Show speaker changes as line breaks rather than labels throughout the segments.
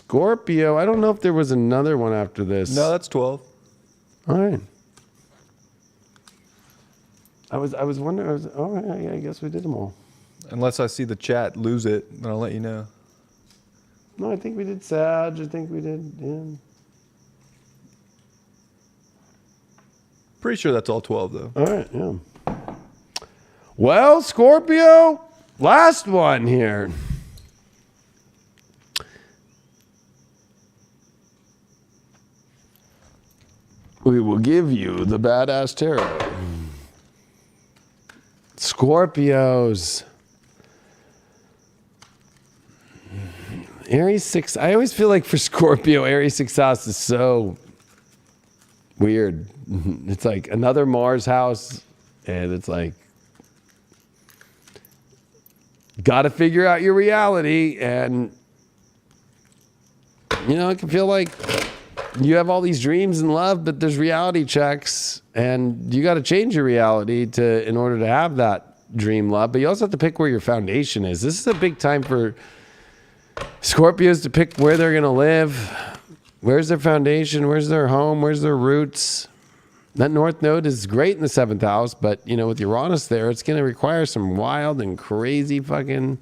Scorpio. I don't know if there was another one after this.
No, that's 12.
All right. I was wondering. All right. Yeah, I guess we did them all.
Unless I see the chat lose it, then I'll let you know.
No, I think we did Sag. I think we did. Yeah.
Pretty sure that's all 12 though.
All right. Yeah. Well, Scorpio, last one here. We will give you the badass tarot. Scorpios. Aries 6. I always feel like for Scorpio, Aries 6 house is so weird. It's like another Mars house, and it's like, got to figure out your reality. And, you know, it can feel like you have all these dreams and love, but there's reality checks, and you got to change your reality in order to have that dream love. But you also have to pick where your foundation is. This is a big time for Scorpios to pick where they're going to live. Where's their foundation? Where's their home? Where's their roots? That North Node is great in the 7th house, but, you know, with Uranus there, it's going to require some wild and crazy fucking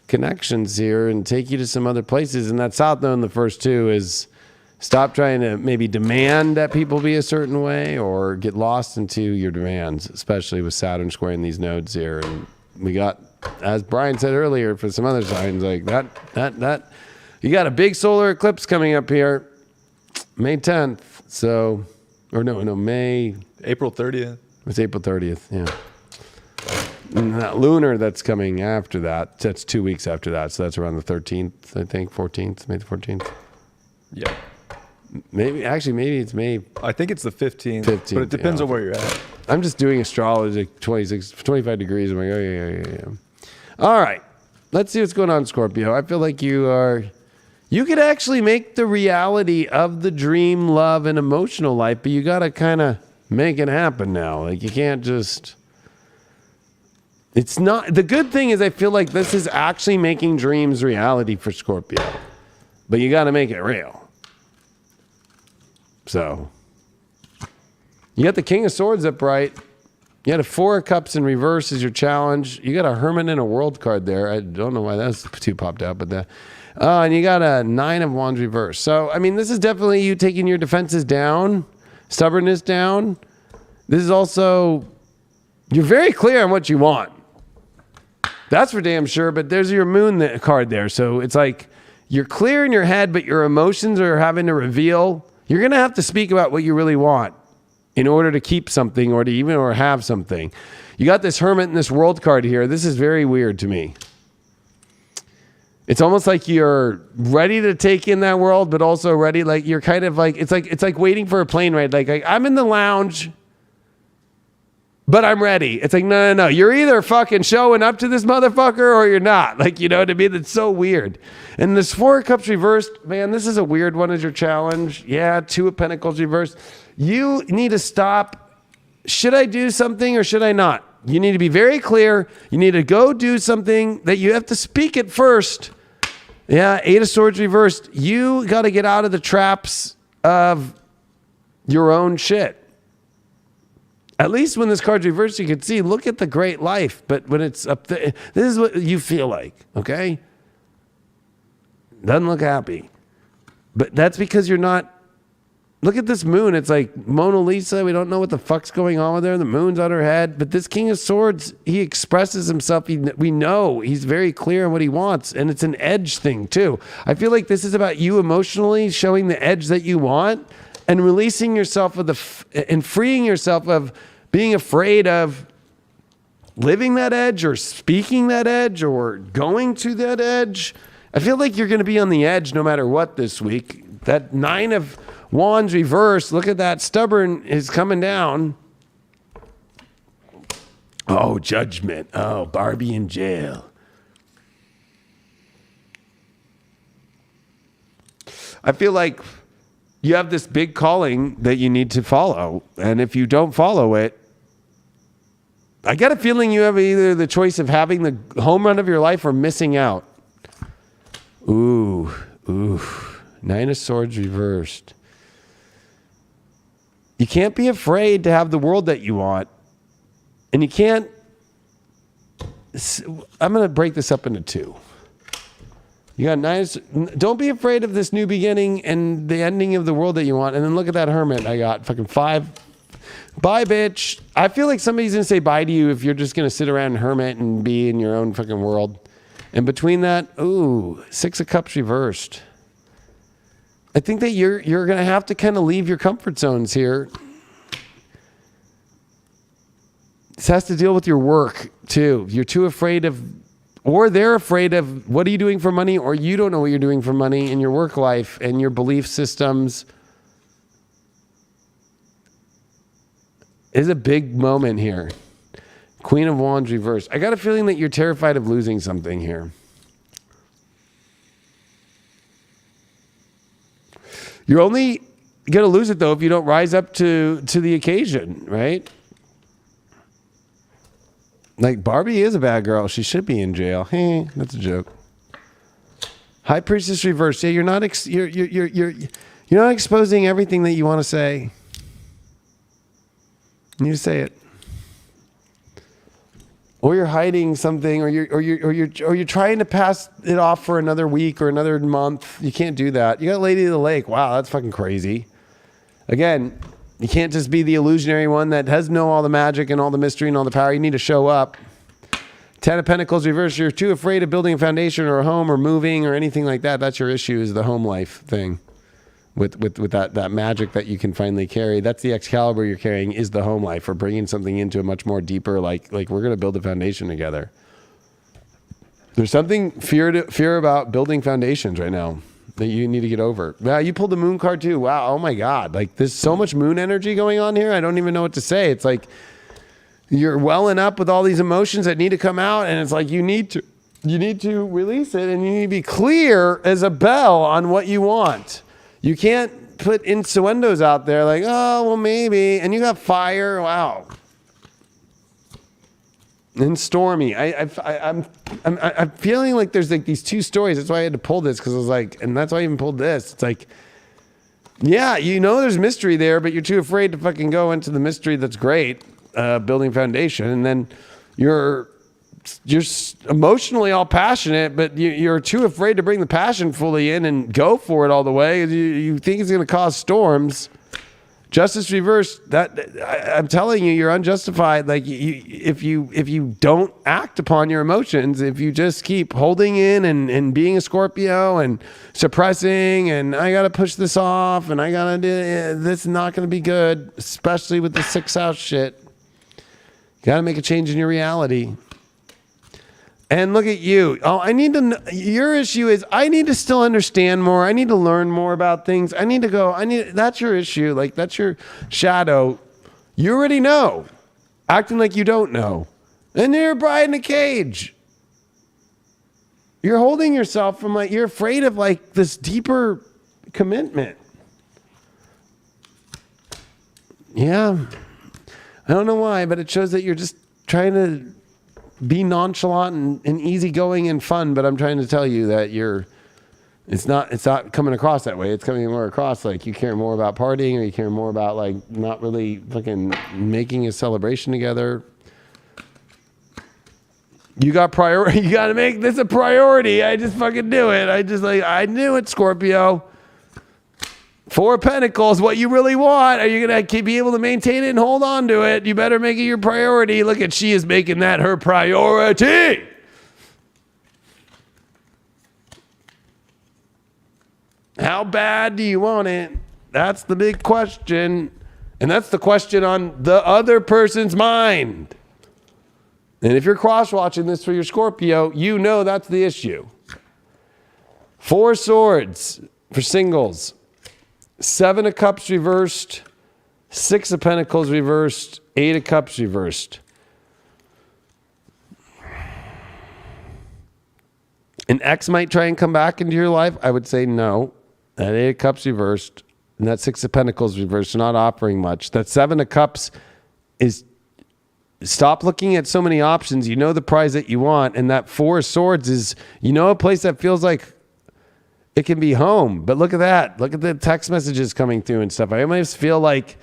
connections here and take you to some other places. And that South Node in the first two is stop trying to maybe demand that people be a certain way or get lost into your demands, especially with Saturn squaring these nodes here. And we got, as Brian said earlier, for some other signs like that, you got a big solar eclipse coming up here, May 10th. So, or no, May.
April 30th.
It's April 30th, yeah. And that lunar that's coming after that, that's 2 weeks after that. So that's around the 13th, I think, 14th, May the 14th.
Yeah.
Maybe it's May.
I think it's the 15th.
15th,
but it depends
yeah.
on where you're at.
I'm just doing astrology, 25 degrees. I'm like, oh, yeah. All right. Let's see what's going on, Scorpio. I feel like you could actually make the reality of the dream, love, and emotional life, but you got to kind of make it happen now. Like, you can't just... It's not... The good thing is I feel like this is actually making dreams reality for Scorpio. But you got to make it real. So, you got the King of Swords upright. You had a 4 of Cups in reverse as your challenge. You got a Hermit and a World card there. I don't know why that's two popped out, but that... and you got a 9 of Wands reverse. So, I mean, this is definitely you taking your defenses down, stubbornness down. This is also, you're very clear on what you want. That's for damn sure, but there's your Moon card there. So it's like you're clear in your head, but your emotions are having to reveal. You're going to have to speak about what you really want in order to keep something or have something. You got this Hermit and this World card here. This is very weird to me. It's almost like you're ready to take in that world, but also ready, like you're kind of like, it's like waiting for a plane ride. Like I'm in the lounge, but I'm ready. It's like, no. You're either fucking showing up to this motherfucker or you're not. Like, you know what I mean? It's so weird. And this 4 of Cups reversed, man, this is a weird one as your challenge. Yeah, 2 of Pentacles reversed. You need to stop. Should I do something or should I not? You need to be very clear. You need to go do something that you have to speak it first. Yeah, 8 of Swords reversed. You got to get out of the traps of your own shit. At least when this card's reversed, you can see, look at the great life. But when it's up there, this is what you feel like, okay? Doesn't look happy. But that's because you're not... Look at this moon. It's like Mona Lisa. We don't know what the fuck's going on with her. The moon's on her head. But this King of Swords, he expresses himself. We know he's very clear on what he wants. And it's an edge thing, too. I feel like this is about you emotionally showing the edge that you want and releasing yourself of and freeing yourself of being afraid of living that edge or speaking that edge or going to that edge. I feel like you're going to be on the edge no matter what this week. That 9 of Wands reverse. Look at that. Stubborn is coming down. Oh, judgment. Oh, Barbie in jail. I feel like you have this big calling that you need to follow. And if you don't follow it, I get a feeling you have either the choice of having the home run of your life or missing out. Ooh, Ooh, Nine of Swords reversed. You can't be afraid to have the world that you want. And you can't... I'm going to break this up into two. You got nice... Don't be afraid of this new beginning and the ending of the world that you want. And then look at that hermit I got. Fucking 5. Bye, bitch. I feel like somebody's going to say bye to you if you're just going to sit around and hermit and be in your own fucking world. And between that, ooh, 6 of Cups reversed. I think that you're going to have to kind of leave your comfort zones here. This has to deal with your work, too. You're too afraid of... Or they're afraid of what are you doing for money, or you don't know what you're doing for money in your work life and your belief systems. Is a big moment here. Queen of Wands reversed. I got a feeling that you're terrified of losing something here. You're only going to lose it, though, if you don't rise up to the occasion, right? Like, Barbie is a bad girl. She should be in jail. Hey, that's a joke. High Priestess reversed. Yeah, you're not not exposing everything that you want to say. You need to say it. Or you're hiding something, or you're trying to pass it off for another week or another month. You can't do that. You got Lady of the Lake. Wow, that's fucking crazy. Again, you can't just be the illusionary one that has all the magic and all the mystery and all the power. You need to show up. 10 of Pentacles reversed. You're too afraid of building a foundation or a home or moving or anything like that. That's your issue, is the home life thing. With that magic that you can finally carry. That's the Excalibur you're carrying, is the home life, or bringing something into a much more deeper, like we're going to build a foundation together. There's something fear about building foundations right now that you need to get over. Wow, you pulled the Moon card too. Wow, oh my God. Like, there's so much moon energy going on here. I don't even know what to say. It's like you're welling up with all these emotions that need to come out, and it's like you need to release it, and you need to be clear as a bell on what you want. You can't put innuendos out there like, oh, well, maybe. And you got fire. Wow. And stormy. I'm feeling like there's like these two stories. That's why I had to pull this, because I was like, and that's why I even pulled this. It's like, yeah, there's mystery there, but you're too afraid to fucking go into the mystery that's great, building foundation. And then you're emotionally all passionate, but you're too afraid to bring the passion fully in and go for it all the way. You think it's going to cause storms. Justice reversed. I'm telling you, you're unjustified. Like, if you don't act upon your emotions, if you just keep holding in and being a Scorpio and suppressing, and I got to push this off, and I got to do this, is not going to be good, especially with the 6th house shit. You got to make a change in your reality. And look at you. Oh, I need to know. Your issue is I need to still understand more. I need to learn more about things. That's your issue. Like, that's your shadow. You already know. Acting like you don't know. And you're a bride in a cage. You're holding yourself from you're afraid of this deeper commitment. Yeah. I don't know why, but it shows that you're just trying to be nonchalant and easygoing and fun, but I'm trying to tell you that it's not coming across that way. It's coming more across like you care more about partying, or you care more about not really fucking making a celebration together. You got priority. You got to make this a priority. I just fucking do it. I knew it, Scorpio. 4 of Pentacles, what you really want. Are you going to be able to maintain it and hold on to it? You better make it your priority. Look at, she is making that her priority. How bad do you want it? That's the big question. And that's the question on the other person's mind. And if you're cross-watching this for your Scorpio, you know that's the issue. 4 swords for singles. 7 of Cups reversed, 6 of Pentacles reversed, 8 of Cups reversed. An ex might try and come back into your life. I would say no. That 8 of Cups reversed, and that 6 of Pentacles reversed. You're not offering much. That 7 of Cups is, stop looking at so many options. You know the prize that you want. And that 4 of Swords is, a place that feels like It can be home, but look at that. Look at the text messages coming through and stuff. I almost feel like,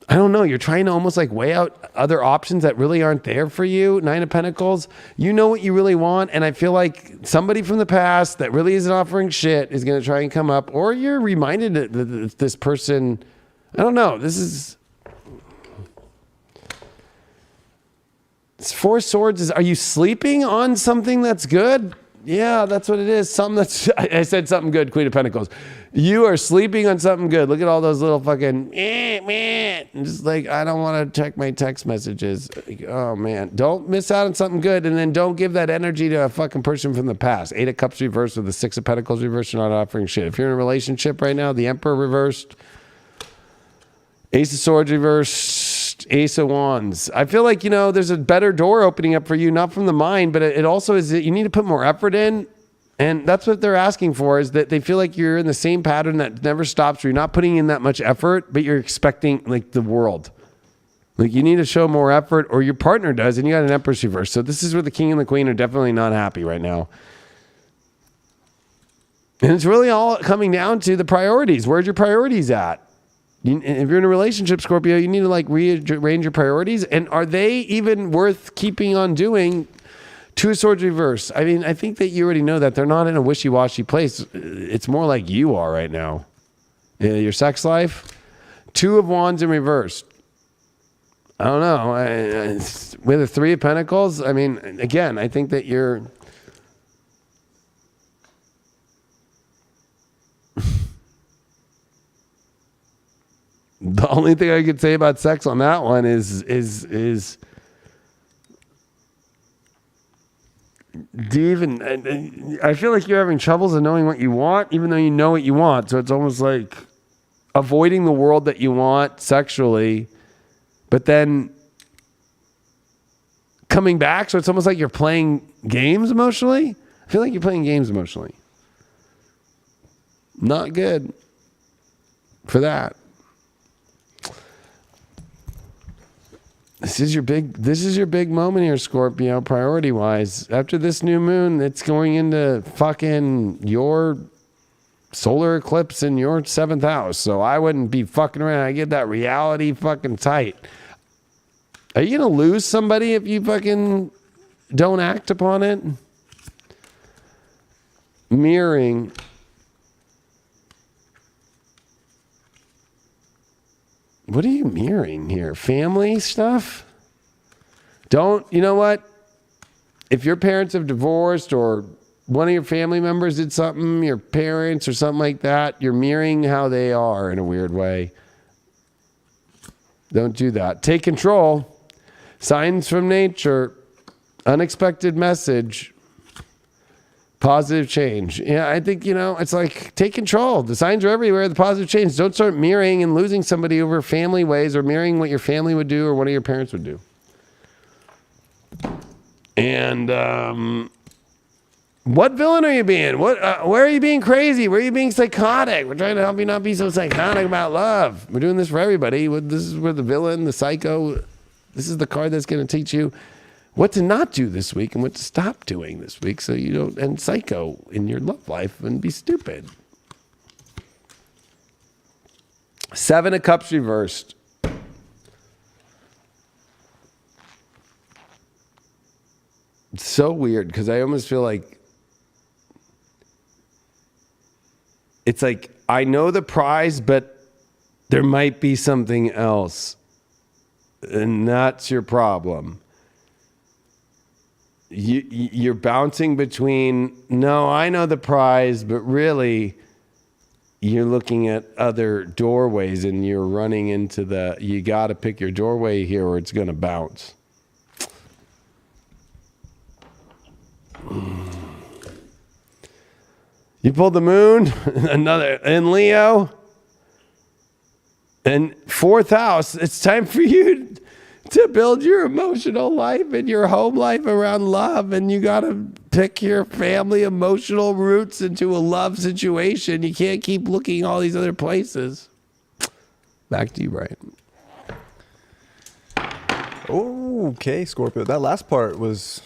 I don't know, you're trying to almost like weigh out other options that really aren't there for you. Nine of Pentacles, you know what you really want. And I feel like somebody from the past that really isn't offering shit is going to try and come up, or you're reminded that this person, I don't know, it's Four Swords. Are you sleeping on something that's good? Yeah, that's what it is. Something that's, I said something good, Queen of Pentacles. You are sleeping on something good. Look at all those little fucking, just like, I don't want to check my text messages. Like, oh man, don't miss out on something good. And then don't give that energy to a fucking person from the past. 8 of Cups reversed with the 6 of Pentacles reversed. You're not offering shit. If you're in a relationship right now, the Emperor reversed, Ace of Swords reversed, Ace of Wands. I feel like, there's a better door opening up for you, not from the mind, but it also is that you need to put more effort in. And that's what they're asking for, is that they feel like you're in the same pattern that never stops, where you're not putting in that much effort, but you're expecting like the world. Like you need to show more effort, or your partner does, and you got an Empress reverse. So this is where the King and the Queen are definitely not happy right now. And it's really all coming down to the priorities. Where's your priorities at? If you're in a relationship, Scorpio, you need to like rearrange your priorities. And are they even worth keeping on doing? 2 of Swords reverse. I mean, I think that you already know that they're not in a wishy-washy place. It's more like you are right now. Your sex life. 2 of Wands in reverse. I don't know. With a 3 of Pentacles, I mean, again, I think that you're... The only thing I could say about sex on that one is do you even, I feel like you're having troubles in knowing what you want, even though you know what you want. So it's almost like avoiding the world that you want sexually, but then coming back. So it's almost like you're playing games emotionally. I feel like you're playing games emotionally. Not good for that. This is your big moment here, Scorpio, priority wise. After this new moon, it's going into fucking your solar eclipse in your 7th house. So I wouldn't be fucking around. I get that reality fucking tight. Are you going to lose somebody if you fucking don't act upon it? Mirroring. What are you mirroring here? Family stuff? You know what? If your parents have divorced, or one of your family members did something, your parents or something like that, you're mirroring how they are in a weird way. Don't do that. Take control. Signs from nature. Unexpected message. Positive change. Yeah, I think, it's like, take control. The signs are everywhere. The positive change. Don't start mirroring and losing somebody over family ways, or mirroring what your family would do or one of your parents would do. And what villain are you being? Where are you being crazy? Where are you being psychotic? We're trying to help you not be so psychotic about love. We're doing this for everybody. This is where the villain, the psycho, this is the card that's going to teach you what to not do this week and what to stop doing this week, so you don't end psycho in your love life and be stupid. 7 of Cups reversed. It's so weird, because I almost feel like it's like, I know the prize, but there might be something else, and that's your problem. You're bouncing between, no, I know the prize, but really you're looking at other doorways, and you're running into you got to pick your doorway here or it's going to bounce. You pulled the moon, another in Leo, and 4th house. It's time for you to build your emotional life and your home life around love, and you got to pick your family emotional roots into a love situation. You can't keep looking all these other places. Back to you, Brian.
Okay, Scorpio. That last part was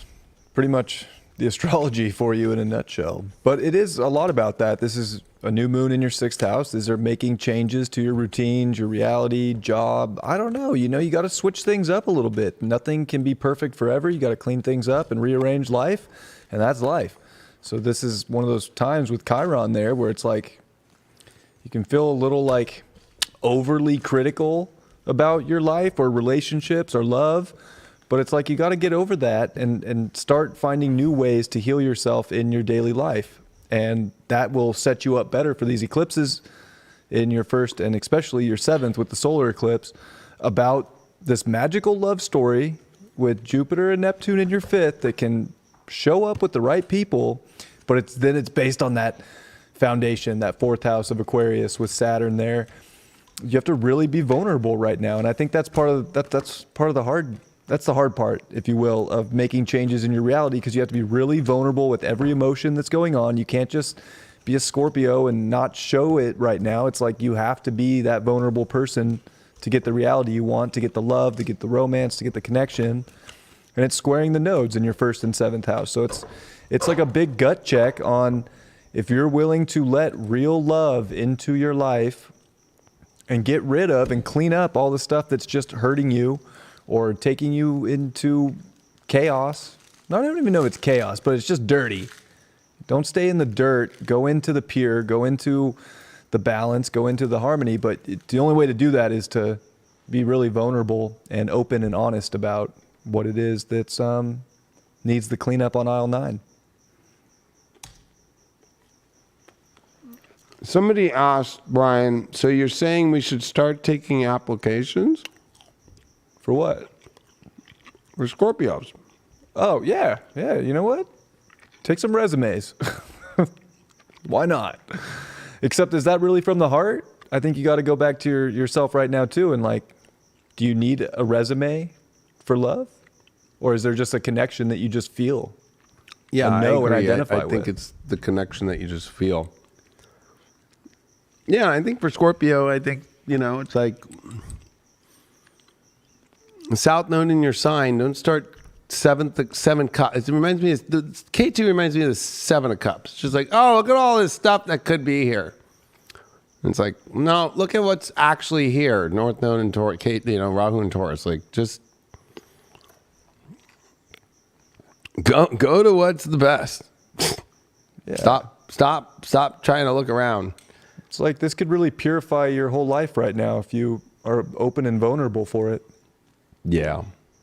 pretty much the astrology for you in a nutshell. But it is a lot about that. This is a new moon in your 6th house. These are making changes to your routines, your reality, job. I don't know. You know, you got to switch things up a little bit. Nothing can be perfect forever. You got to clean things up and rearrange life, and that's life. So this is one of those times with Chiron there where it's like you can feel a little like overly critical about your life or relationships or love. But it's like you got to get over that and start finding new ways to heal yourself in your daily life. And that will set you up better for these eclipses in your 1st and especially your 7th with the solar eclipse, about this magical love story with Jupiter and Neptune in your 5th that can show up with the right people. But it's based on that foundation, that 4th house of Aquarius with Saturn there. You have to really be vulnerable right now. And I think that's part of That's the hard part, if you will, of making changes in your reality, because you have to be really vulnerable with every emotion that's going on. You can't just be a Scorpio and not show it right now. It's like you have to be that vulnerable person to get the reality you want, to get the love, to get the romance, to get the connection. And it's squaring the nodes in your 1st and 7th house. So it's like a big gut check on if you're willing to let real love into your life and get rid of and clean up all the stuff that's just hurting you or taking you into chaos. I don't even know if it's chaos, but it's just dirty. Don't stay in the dirt. Go into the pure, go into the balance, go into the harmony. But the only way to do that is to be really vulnerable and open and honest about what it is that's needs the cleanup on aisle 9.
Somebody asked, Brian, so you're saying we should start taking applications?
For what?
For Scorpios.
Oh, yeah. Yeah, you know what? Take some resumes. Why not? Except, is that really from the heart? I think you got to go back to yourself right now, too, and like, do you need a resume for love? Or is there just a connection that you just feel?
Yeah,
and know and identify
I think
with?
it's the connection that you just feel. Yeah, I think for Scorpio, I think, it's like South Node in your sign. Don't start 7 cups. It reminds me the K2 reminds me of the 7 of Cups. It's just like, oh, look at all this stuff that could be here. And it's like, no, look at what's actually here. North Node and Taurus, Rahu and Taurus. Like, just go to what's the best. Yeah. Stop trying to look around.
It's like this could really purify your whole life right now if you are open and vulnerable for it.
Yeah.